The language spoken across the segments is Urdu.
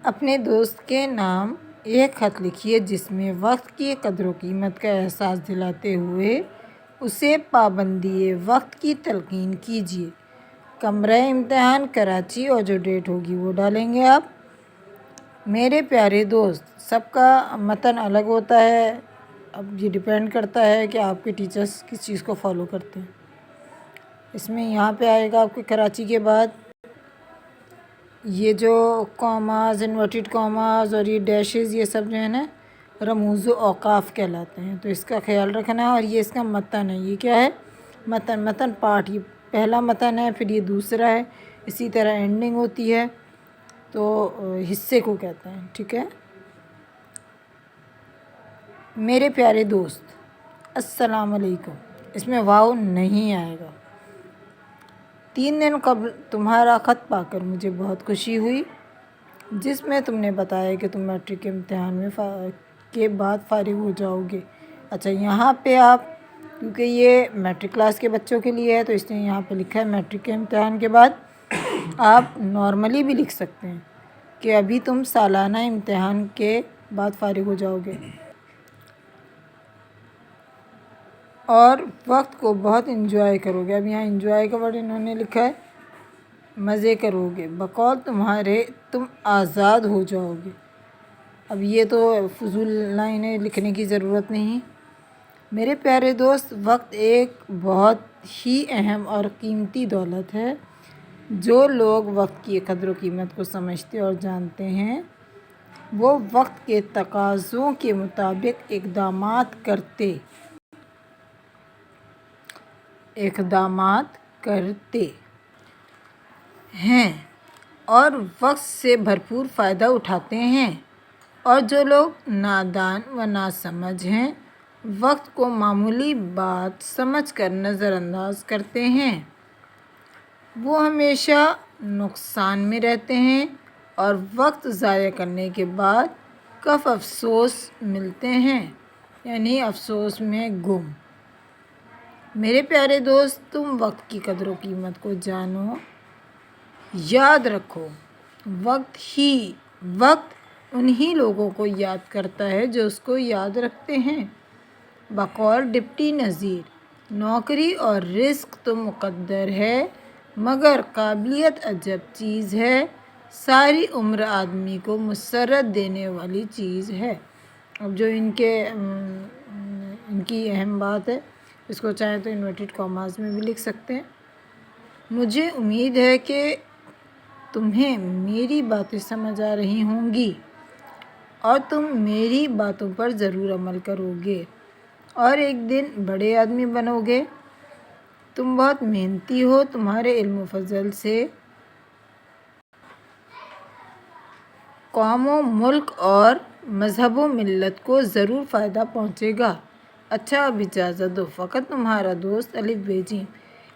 اپنے دوست کے نام ایک خط لکھیے جس میں وقت کی قدر و قیمت کا احساس دلاتے ہوئے اسے پابندی وقت کی تلقین کیجیے۔ کمرہ امتحان کراچی اور جو ڈیٹ ہوگی وہ ڈالیں گے آپ۔ میرے پیارے دوست، سب کا متن الگ ہوتا ہے، اب یہ ڈیپینڈ کرتا ہے کہ آپ کے ٹیچرس کس چیز کو فالو کرتے ہیں۔ اس میں یہاں پہ آئے گا آپ کے کراچی کے بعد یہ جو کاماز، انورٹڈ کاماز اور یہ ڈیشز، یہ سب جو ہے نا رموز و اوقاف کہلاتے ہیں، تو اس کا خیال رکھنا ہے۔ اور یہ اس کا متن ہے، یہ کیا ہے؟ متن پارٹ، یہ پہلا متن ہے، پھر یہ دوسرا ہے، اسی طرح اینڈنگ ہوتی ہے، تو حصے کو کہتے ہیں، ٹھیک ہے؟ میرے پیارے دوست، السلام علیکم، اس میں واو نہیں آئے گا۔ 3 دن قبل تمہارا خط پا کر مجھے بہت خوشی ہوئی، جس میں تم نے بتایا کہ تم میٹرک کے امتحان میں کے بعد فارغ ہو جاؤ گے۔ اچھا، یہاں پہ آپ، کیونکہ یہ میٹرک کلاس کے بچوں کے لیے ہے تو اس نے یہاں پہ لکھا ہے میٹرک کے امتحان کے بعد۔ آپ نارملی بھی لکھ سکتے ہیں کہ ابھی تم سالانہ امتحان کے بعد فارغ ہو جاؤ گے اور وقت کو بہت انجوائے کرو گے۔ اب یہاں انجوائے کا ورڈ انہوں نے لکھا ہے، مزے کرو گے، بقول تمہارے تم آزاد ہو جاؤ گے۔ اب یہ تو فضول لائنیں لکھنے کی ضرورت نہیں۔ میرے پیارے دوست، وقت ایک بہت ہی اہم اور قیمتی دولت ہے۔ جو لوگ وقت کی قدر و قیمت کو سمجھتے اور جانتے ہیں وہ وقت کے تقاضوں کے مطابق اقدامات کرتے ہیں اور وقت سے بھرپور فائدہ اٹھاتے ہیں، اور جو لوگ نادان و ناسمجھ ہیں وقت کو معمولی بات سمجھ کر نظر انداز کرتے ہیں، وہ ہمیشہ نقصان میں رہتے ہیں اور وقت ضائع کرنے کے بعد کف افسوس ملتے ہیں، یعنی افسوس میں گم۔ میرے پیارے دوست، تم وقت کی قدر و قیمت کو جانو، یاد رکھو، وقت انہی لوگوں کو یاد کرتا ہے جو اس کو یاد رکھتے ہیں۔ بقول ڈپٹی نذیر، نوکری اور رزق تو مقدر ہے مگر قابلیت عجب چیز ہے، ساری عمر آدمی کو مسرت دینے والی چیز ہے۔ اب جو ان کی اہم بات ہے، اس کو چاہیں تو انورٹڈ کاماز میں بھی لکھ سکتے ہیں۔ مجھے امید ہے کہ تمہیں میری باتیں سمجھ آ رہی ہوں گی اور تم میری باتوں پر ضرور عمل کرو گے اور ایک دن بڑے آدمی بنو گے۔ تم بہت محنتی ہو، تمہارے علم و فضل سے قوم و ملک اور مذہب و ملت کو ضرور فائدہ پہنچے گا۔ اچھا، اب اجازت دو، فقط تمہارا دوست الف ب ج۔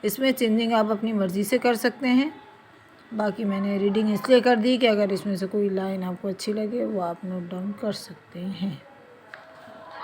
اس میں چینجنگ آپ اپنی مرضی سے کر سکتے ہیں، باقی میں نے ریڈنگ اس لیے کر دی کہ اگر اس میں سے کوئی لائن آپ کو اچھی لگے وہ آپ نوٹ ڈاؤن کر سکتے ہیں۔